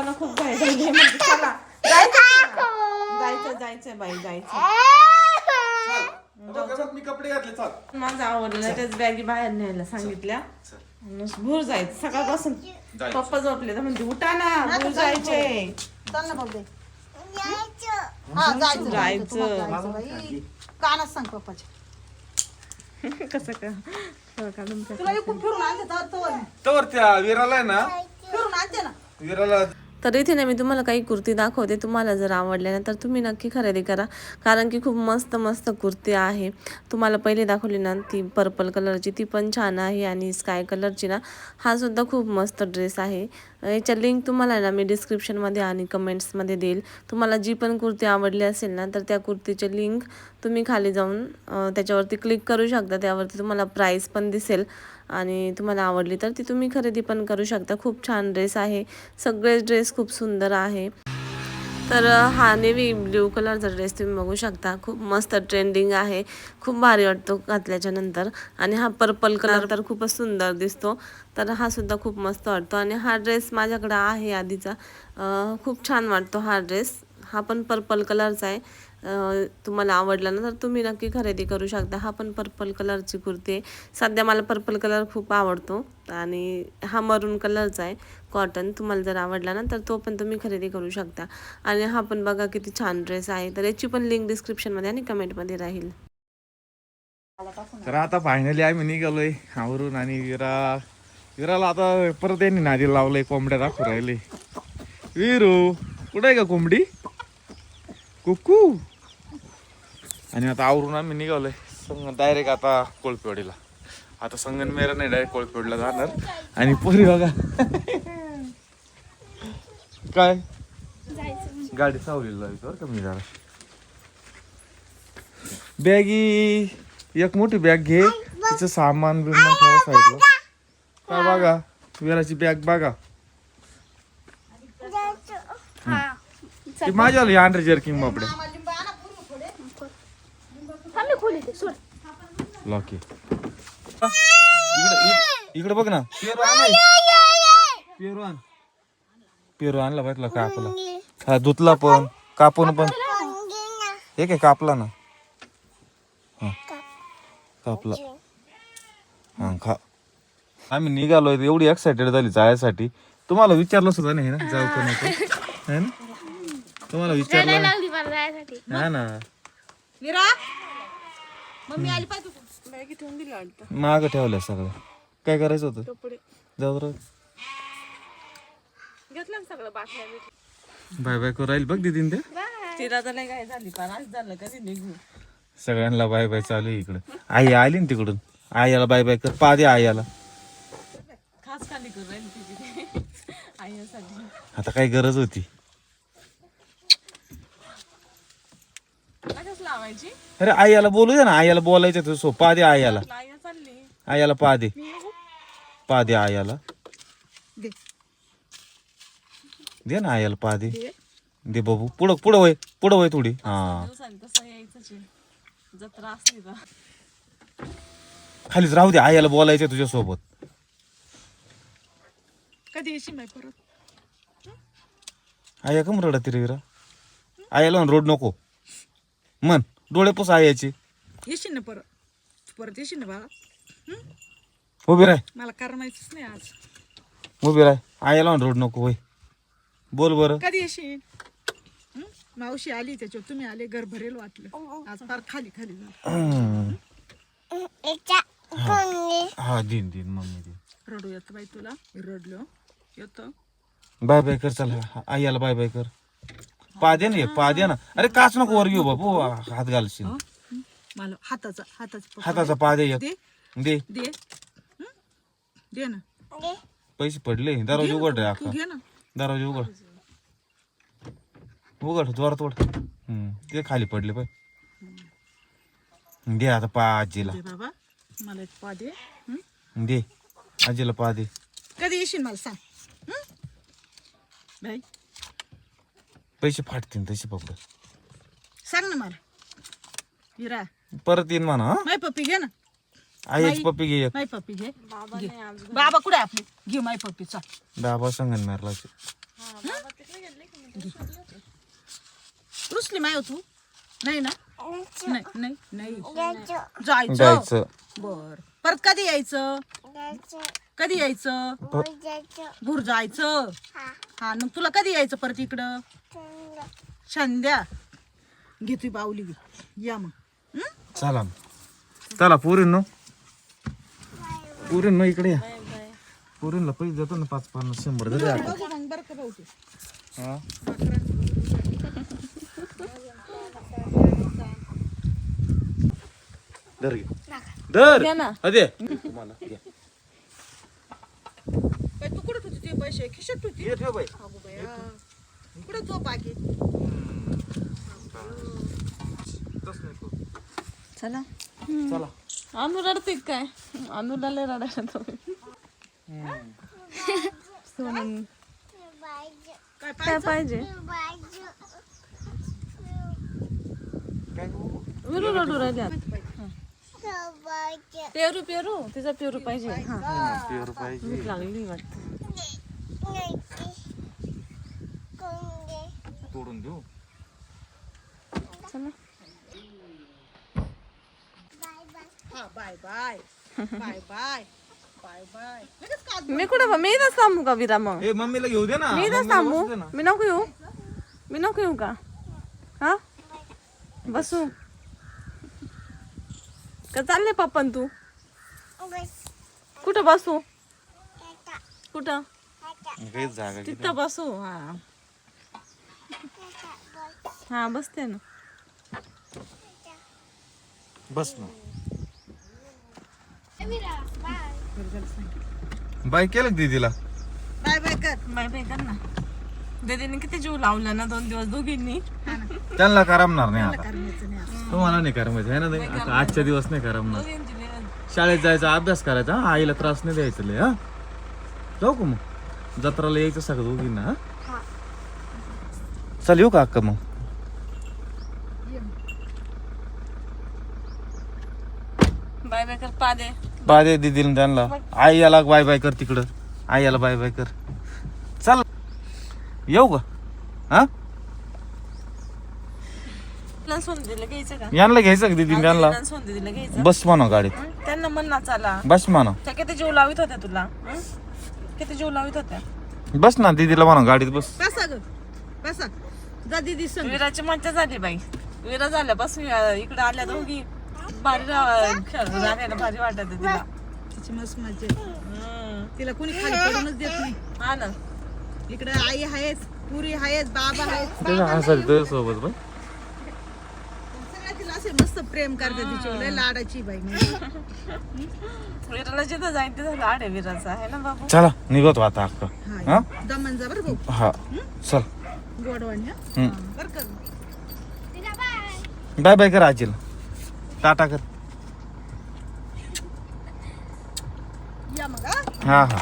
मुलांना खूप घाई झाली म्हणजे चला जायचं बाई जायचं. मी कपडे घातले चल. माझं आवडलं त्याच बॅगी बाहेर न्यायला सांगितल्या. भूर जायचं सकाळपासून पप्पा झोपले तर म्हणजे उठा ना भूर जायचे. चल ना बाबू जायचं कानात सांग पप्पाच्या. कसं का काढून तुला इकडून फिरून आणते तर त्या विराला आहे ना फिरून आणते ना. विराला तर इथे ना मी तुम्हाला काही कुर्ती दाखवते. तुम्हाला जर आवडल्या ना तर तुम्ही नक्की खरेदी करा, कारण की खूप मस्त मस्त कुर्ती आहे. तुम्हाला पहिले दाखवली ना ती पर्पल कलरची, ती पण छान आहे. आणि स्काय कलरची ना हा सुद्धा खूप मस्त ड्रेस आहे. याच्या लिंक तुम्हाला ना मी डिस्क्रिप्शनमध्ये आणि कमेंट्समध्ये देईल. तुम्हाला जी पण कुर्ती आवडली असेल ना तर त्या कुर्तीचे लिंक तुम्ही खाली जाऊन त्याच्यावरती क्लिक करू शकता. त्यावरती तुम्हाला प्राईस पण दिसेल आणि तुम्हाला आवडली तर ती तुम्ही खरेदी पण करू शकता. खूप छान ड्रेस आहे, सगळे ड्रेस खूप सुंदर आहे. तर हा नेव्ही ब्ल्यू कलरचा ड्रेस तुम्ही बघू शकता, खूप मस्त ट्रेंडिंग आहे, खूप भारी वाटतो घातल्याच्या नंतर. आणि हा पर्पल कलर तर खूपच सुंदर दिसतो, तर हा सुद्धा खूप मस्त वाटतो. आणि हा ड्रेस माझ्याकडे आहे आधीचा, खूप छान वाटतो हा ड्रेस. हा पण पर्पल कलरचा आहे. तुम्हाला आवडला ना तर तुम्ही नक्की खरेदी करू शकता. हा पण पर्पल कलरची कुर्ती आहे. सध्या मला पर्पल कलर खूप आवडतो. आणि हा मरून कलरचा आहे कॉटन. तुम्हाला जर आवडला ना तर तो पण तुम्ही खरेदी करू शकता. आणि हा पण बघा किती छान ड्रेस आहे. तर याची पण लिंक डिस्क्रिप्शनमध्ये आणि कमेंटमध्ये राहील. तर आता फायनली आम्ही निघालोय आवरून. आणि विराला आता परत यांनी नादी लावलंय, कोंबड्या दाखवू राहिले. विरू कुठे आहे का कोंबडी कुकू. आणि आता आवरून आम्ही निघालोय डायरेक्ट आता कोळपेवाडीला. आता संगनमेर नाही, डायरेक्ट कोळपेवाडीला जाणार. आणि पोरी बघा काय गाडी सावलीला जायचं बरं का. मी जरा बॅगी एक मोठी बॅग घे, तिचं सामान बिमान ठेवा साईडला. काय बघा विराची बॅग बघा, ती माझ्या अंडर जर्किंग बापडे लॉकी. इकडे बघ ना, पेरू आणला पाहिजे का आपला. हा धुतला पण कापून पण हे काय कापला ना. हा कापला. हा खा. आम्ही निघालोय, एवढी एक्साइटेड झाली जायसाठी. तुम्हाला विचारलं सुद्धा नाही ना जाऊ का नको है ना. तुम्हाला विचारलं हा ना. विरा मम्मी आली पाहिजे. बॅगी ठेवून दिली वाटतं, मागं ठेवलंय सगळं. काय करायचं होतं कपडे जाऊ रे. घेतलं ना सगळं. बाटल्या बाय बाय करू राहील बघ दीदीन ते. तिला तर नाही काय झाली, पण आज झालं कधी निघू. सगळ्यांना बाय बाय चालू आहे इकडं. आई आली ना तिकडून, आईला बाय बाय कर. पादे आईला खास खाली करून राहिली तिची आईसाठी. आता काय गरज होती. कशाच लावायची. अरे आईला बोलू दे ना, आईला बोलायचं तुझं सोपा दे. आईला आई चालली. आईला पादे पादे आईला दे दे ना आईला पादे दे बाबू. पुढं पुढं वय, पुढं वय थोडी. हा दिवसांनी तसं यायचंच आहे. जत्रा असली तर खालीच राहू दे. आईला बोलायचं तुझ्या सोबत. कधी येशील बाई परत. आया कम रडत रे विरा. आईला म्हण रोड नको मन, डोळे पुस आयाची. येशील ना परत. परत येशील ना बाळा. उभी राय, मला करमायचंच नाही आज. उभी राय. आईला म्हण रोड नको होय. बोल बरं. कधी येशील. मावशी आली त्याच्यावर तुम्ही आले, घर भरेल वाटलं. आज फार खाली खाली झालं. हा दिन दिन मम्मी दिन. रडू येतं बाई तुला. रडलो येतं. बाय बाय कर. चल आईला बाय बाय कर. पादे ना, पादे ना. अरे काच नको वर घेऊ बापू, हात घालशील. मला हाताचा हाताचा पादे एक दे दे. दे. दे ना. पैसे पडले. दरवाजा उघड रे तू अख्खा. घे ना. दरवाजा उघड उघड जोरात ओढ. ते खाली पडले पाय. दे आता पा आजीला. दे बाबा मला एक पा दे. दे आजीला पा दे. कधी येशील मला सांग. बाई पैसे फाटतील तसे पकड. सांग ना मला. हिरा परत येईन म्हणा. हा माय पप्पी घे ना. आईची पप्पी घे एक. माय पप्पी घे. बाबा नाही आज. बाबा कुठे आपली. घे माय पप्पी. चल बाबा संगन मारला. हा, बाबा रुसली माय तू नाही ना नाही नाही नाही जायचं जायचं बर परत कधी यायचं कधी यायचं भूर जायचं हा मग तुला कधी यायचं परत इकडं संध्या घे तुझी बाहुली घे या मग हं? चला चला पोरींनो इकडे या पोरींना पैसे देतो ना 5-50 100 जरी आता बघू मग बरं का भाऊ ते. हा. धर घे धर घे ना. अदे तुम्हाला घे. बाई, तू कुठं ठेवते ते पैसे खिशात ठेवते ये ठेव बाई अगो बया कुठं झोप बाकी तस नाही करू. चला चला अनु रडते काय अनुला लय रडायला तुम्ही सोनून काय काय पाहिजे काय विरू रडू राहिल्या पेरू पेरू तिचा पेरू पाहिजे हा प्युअर पाहिजे भूक लागली वाटतं तोडून देऊ चला हा bye bye bye bye bye bye लगेच का मी कुठं मी इथंच थांबू का विरा मग ए मम्मीला घेऊ दे ना मी इथंच मम्मीला थांबू बसू दे ना. मी नको येऊ का हा बसू का चालले पप्पन तू कुठं बसू कुठं काहीच जागा नाही. तिथं बसू हा हा बसते ना बस ना बाय केलं का दीदीला बाय बाय कर बाय बाय कर ना दीदीने किती जीव लावला ना 2 दिवस दोघींनी त्यांना करमणार नाही आता करण्याचं नाही असं. तुम्हाला नाही करमायचं आहे ना ते? आता आजच्या दिवस नाही करमणार दोघींची लय- शाळेत जायचा अभ्यास करायचा हा? आईला त्रास नाही द्यायचं लय हा जाऊ का मग जत्राला यायचं सगळं दोघींना हा चल येऊ का अक्का मग बाय बाय कर पादे बाय दे दीदीला त्यांना आई याला बाय बाय कर तिकडं आई याला बाय बाय कर चल येऊ का हा सोनदीला घ्यायचं का यांना घ्यायचं का दीदी त्यांना सोनदीला घ्यायचं बस म्हणा गाडीत त्यांना म्हण ना चला बस म्हणा त्या किती जीव लावित होत्या तुला किती जीव लावित होत्या बस ना दीदीला म्हणा गाडीत बस बसा ग बसा जा दीदी संग विराची मज्जा झाली बाई विरा झाल्यापासून इकडे आल्या दोघी भारी राहायला भारी वाटत तिला तिची मस्त मजा आहे. तिला कोणी खाली पडूनच देत नाही हा ना इकडे आई आहेच पुरी आहेच बाबा आहेत त्याच्या हसायचं सोबत बाय सगळ्या तिला असे मस्त प्रेम करतात तिच्यावर लय लाडाची बाई विराला जिथं जाईल तिथं लाड आहे विराचा आहे ना बाबू चला निघतो आता अक्का हा दमन जा बरं भाऊ हा चल गोडवाणी हम्म. बरं कर बाय बाय कर आजीला टाटा कर या मग हा हा हा